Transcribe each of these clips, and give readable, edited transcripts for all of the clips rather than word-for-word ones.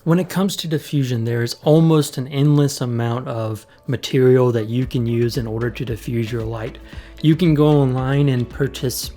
When it comes to diffusion, there is almost an endless amount of material that you can use in order to diffuse your light. You can go online and purchase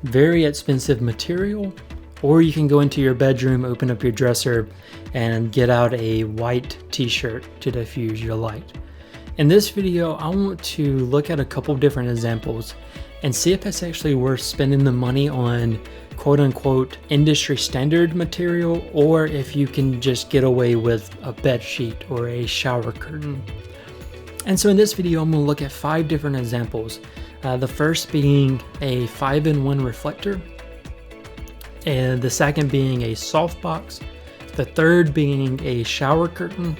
very expensive material, or you can go into your bedroom, open up your dresser, and get out a white t-shirt to diffuse your light. In this video, I want to look at a couple different examples and see if it's actually worth spending the money on quote-unquote industry standard material, or if you can just get away with a bed sheet or a shower curtain. And so in this video, I'm going to look at 5 different examples. The first being a 5-in-1 reflector, and the second being a softbox, the third being a shower curtain,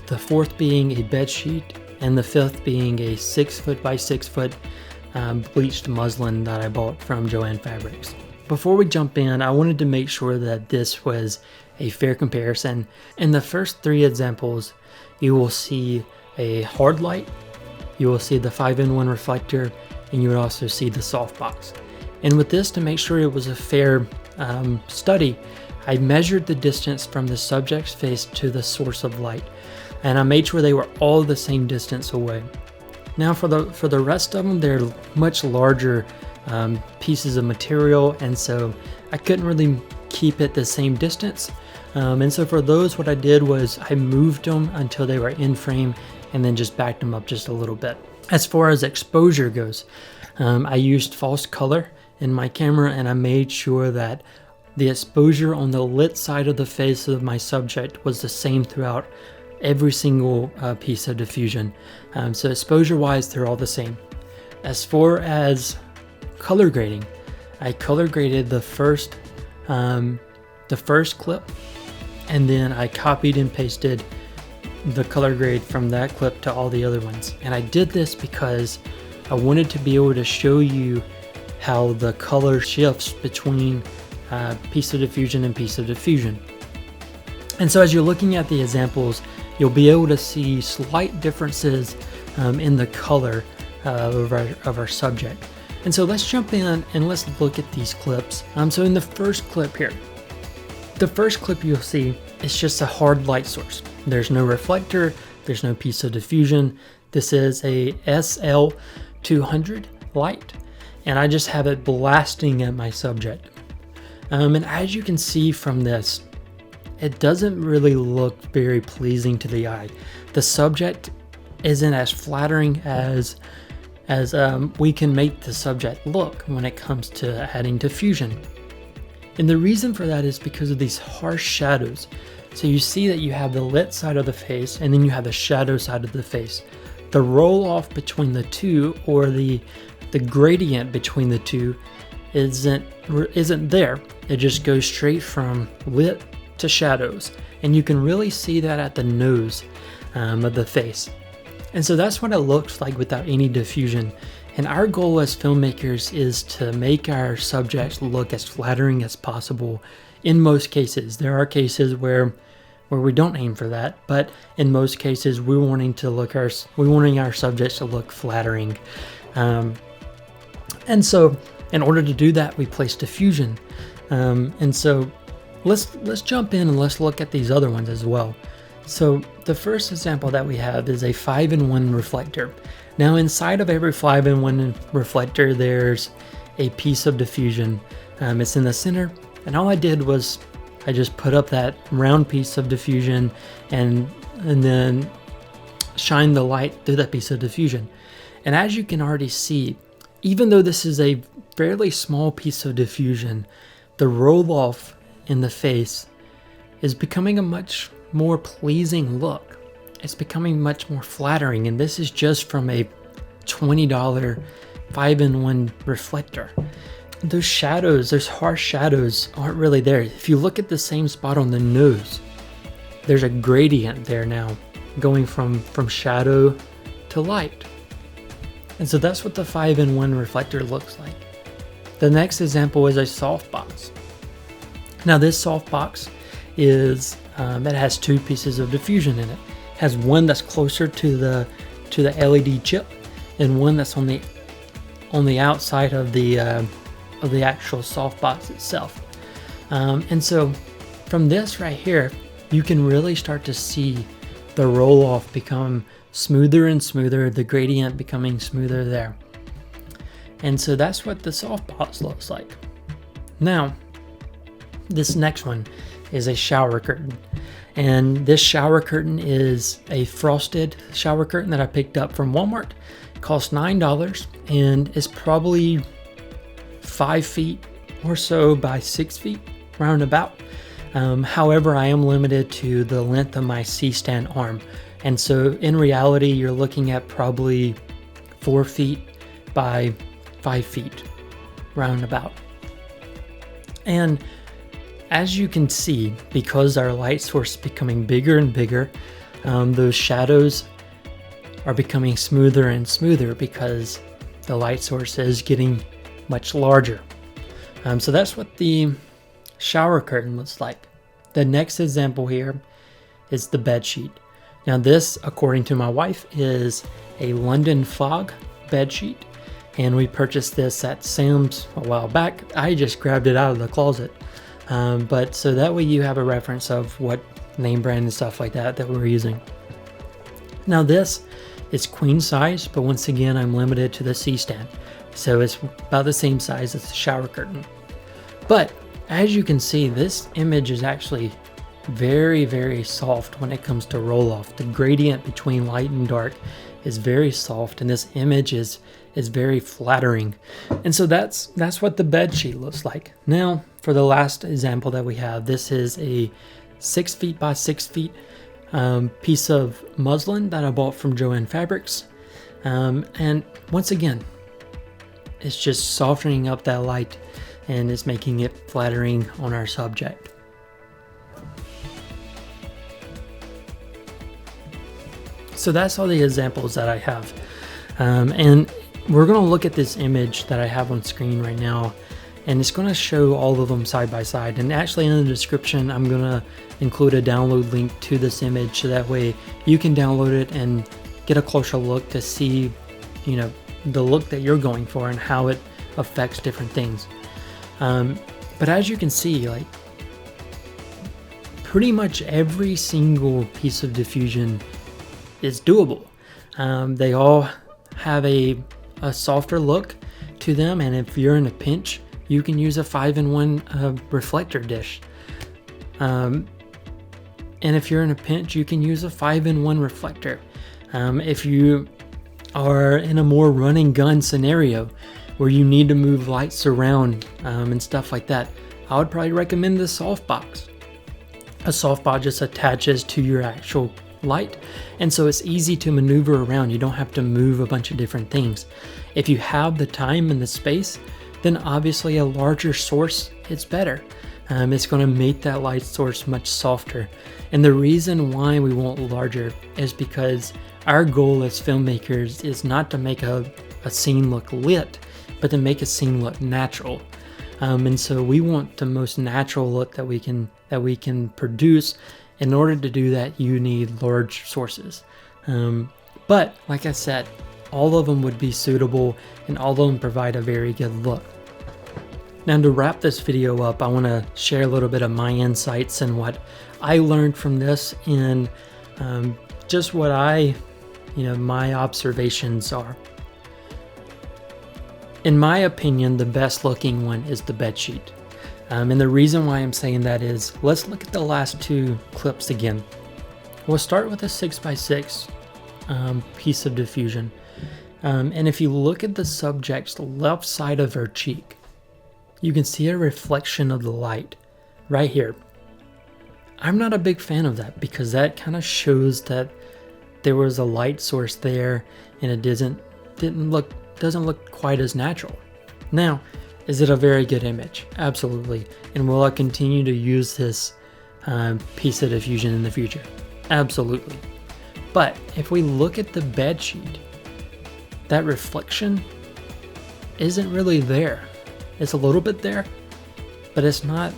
the fourth being a bed sheet, and the fifth being a 6 foot by 6 foot bleached muslin that I bought from Joann Fabrics. Before we jump in, I wanted to make sure that this was a fair comparison. In the first 3 examples, you will see a hard light, you will see the 5-in-1 reflector, and you will also see the softbox. And with this, to make sure it was a fair study, I measured the distance from the subject's face to the source of light, and I made sure they were all the same distance away. Now for the rest of them, they're much larger pieces of material, and so I couldn't really keep it the same distance. And so for those, what I did was I moved them until they were in frame and then just backed them up just a little bit. As far as exposure goes, I used false color in my camera, and I made sure that the exposure on the lit side of the face of my subject was the same throughout every single piece of diffusion. So exposure wise, they're all the same. As far as color grading, I color graded the first clip, and then I copied and pasted the color grade from that clip to all the other ones. And I did this because I wanted to be able to show you how the color shifts between piece of diffusion and piece of diffusion. And so as you're looking at the examples, you'll be able to see slight differences in the color of our subject. And so let's jump in and let's look at these clips. So in the first clip here, the first clip you'll see is just a hard light source. There's no reflector, there's no piece of diffusion. This is a SL200 light, and I just have it blasting at my subject. And as you can see from this, it doesn't really look very pleasing to the eye. The subject isn't as flattering as we can make the subject look when it comes to adding diffusion. And the reason for that is because of these harsh shadows. So you see that you have the lit side of the face, and then you have the shadow side of the face. The roll off between the two, or the gradient between the two, isn't there. It just goes straight from lit to shadows, and you can really see that at the nose of the face. And so that's what it looks like without any diffusion. And our goal as filmmakers is to make our subjects look as flattering as possible. In most cases, there are cases where we don't aim for that, but in most cases we're wanting our subjects to look flattering. And so in order to do that, we place diffusion. And so let's jump in and let's look at these other ones as well. So the first example that we have is a 5-in-1 reflector. Now inside of every 5-in-1 reflector, there's a piece of diffusion. It's in the center, and all I did was I just put up that round piece of diffusion and then shine the light through that piece of diffusion. And as you can already see, even though this is a fairly small piece of diffusion, the roll off in the face is becoming a much more pleasing look. It's becoming much more flattering, and this is just from a $20 5-in-1 reflector. Those shadows, those harsh shadows, aren't really there. If you look at the same spot on the nose, there's a gradient there now, going from shadow to light. And so that's what the 5-in-1 reflector looks like. The next example is a softbox. Now this softbox is it has 2 pieces of diffusion in it. It has one that's closer to the LED chip, and one that's on the outside of the actual softbox itself. And so from this right here, you can really start to see the roll off become smoother and smoother, the gradient becoming smoother there. And so that's what the softbox looks like. Now, this next one is a shower curtain. And this shower curtain is a frosted shower curtain that I picked up from Walmart. It cost $9 and is probably 5 feet or so by 6 feet, roundabout. However, I am limited to the length of my C-stand arm. And so in reality, you're looking at probably 4 feet by 5 feet, roundabout. And as you can see, because our light source is becoming bigger and bigger, those shadows are becoming smoother and smoother because the light source is getting much larger. So that's what the shower curtain looks like. The next example here is the bed sheet. Now this, according to my wife, is a London Fog bed sheet, and we purchased this at Sam's a while back. I just grabbed it out of the closet, but so that way you have a reference of what name brand and stuff like that we're using. Now this is queen size, but once again I'm limited to the C-stand, so it's about the same size as the shower curtain. But as you can see, this image is actually very, very soft when it comes to roll off. The gradient between light and dark is very soft, and this image is very flattering. And so that's what the bed sheet looks like. Now for the last example that we have, this is a 6 feet by 6 feet piece of muslin that I bought from Joann Fabrics. And once again, it's just softening up that light and it's making it flattering on our subject. So that's all the examples that I have. And we're going to look at this image that I have on screen right now, and it's going to show all of them side by side. And actually in the description, I'm going to include a download link to this image, so that way you can download it and get a closer look to see, you know, the look that you're going for and how it affects different things. But as you can see, like, pretty much every single piece of diffusion is doable. They all have a softer look to them, and if you're in a pinch, you can use a 5-in-1 reflector dish. And if you're in a pinch, you can use a 5-in-1 reflector. If you are in a more run and gun scenario where you need to move lights around and stuff like that, I would probably recommend the softbox. A softbox just attaches to your actual light, and so it's easy to maneuver around. You don't have to move a bunch of different things. If you have the time and the space, then obviously a larger source is better. It's going to make that light source much softer. And the reason why we want larger is because our goal as filmmakers is not to make a scene look lit, but to make a scene look natural. And so we want the most natural look that we can produce. In order to do that, you need large sources. But like I said, all of them would be suitable and all of them provide a very good look. Now to wrap this video up, I want to share a little bit of my insights and what I learned from this, and just what my observations are. In my opinion, the best looking one is the bedsheet. And the reason why I'm saying that is, let's look at the last two clips again. We'll start with a 6x6 piece of diffusion. And if you look at the subject's left side of her cheek, you can see a reflection of the light right here. I'm not a big fan of that because that kind of shows that there was a light source there and it doesn't look quite as natural. Now, is it a very good image? Absolutely. And will I continue to use this piece of diffusion in the future? Absolutely. But if we look at the bed sheet, that reflection isn't really there. It's a little bit there, but it's not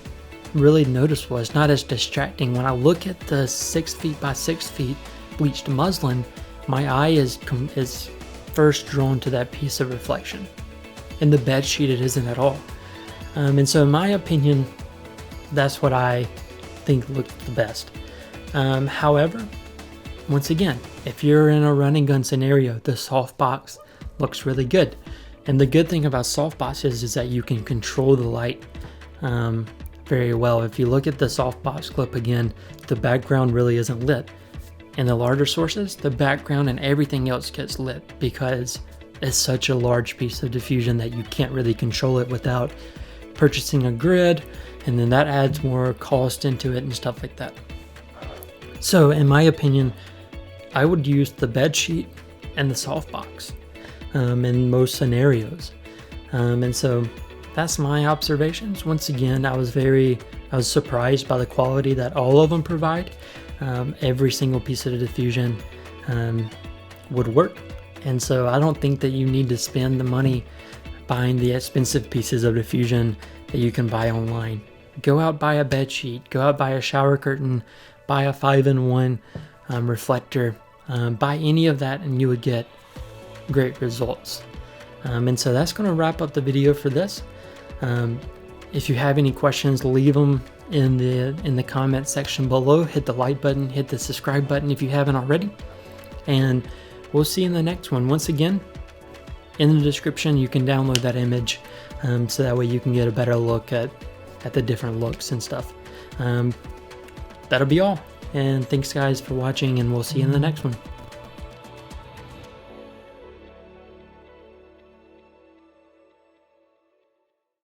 really noticeable. It's not as distracting. When I look at the 6 feet by 6 feet bleached muslin, my eye is first drawn to that piece of reflection. In the bed sheet, it isn't at all. And so in my opinion, that's what I think looked the best. However, once again, if you're in a run and gun scenario, the softbox looks really good. And the good thing about softboxes is that you can control the light very well. If you look at the softbox clip again, the background really isn't lit. In the larger sources, the background and everything else gets lit because it's such a large piece of diffusion that you can't really control it without purchasing a grid, and then that adds more cost into it and stuff like that. So in my opinion, I would use the bedsheet and the softbox in most scenarios. And so that's my observations. Once again, I was surprised by the quality that all of them provide. Every single piece of diffusion would work. And so I don't think that you need to spend the money buying the expensive pieces of diffusion that you can buy online. Go out, buy a bedsheet, go out, buy a shower curtain, buy a 5-in-1 reflector, buy any of that and you would get great results. And so that's going to wrap up the video for this. If you have any questions, leave them in the comment section below. Hit the like button, hit the subscribe button if you haven't already, and we'll see you in the next one. Once again, in the description you can download that image, so that way you can get a better look at the different looks and stuff. That'll be all, and thanks guys for watching, and we'll see you in the next one.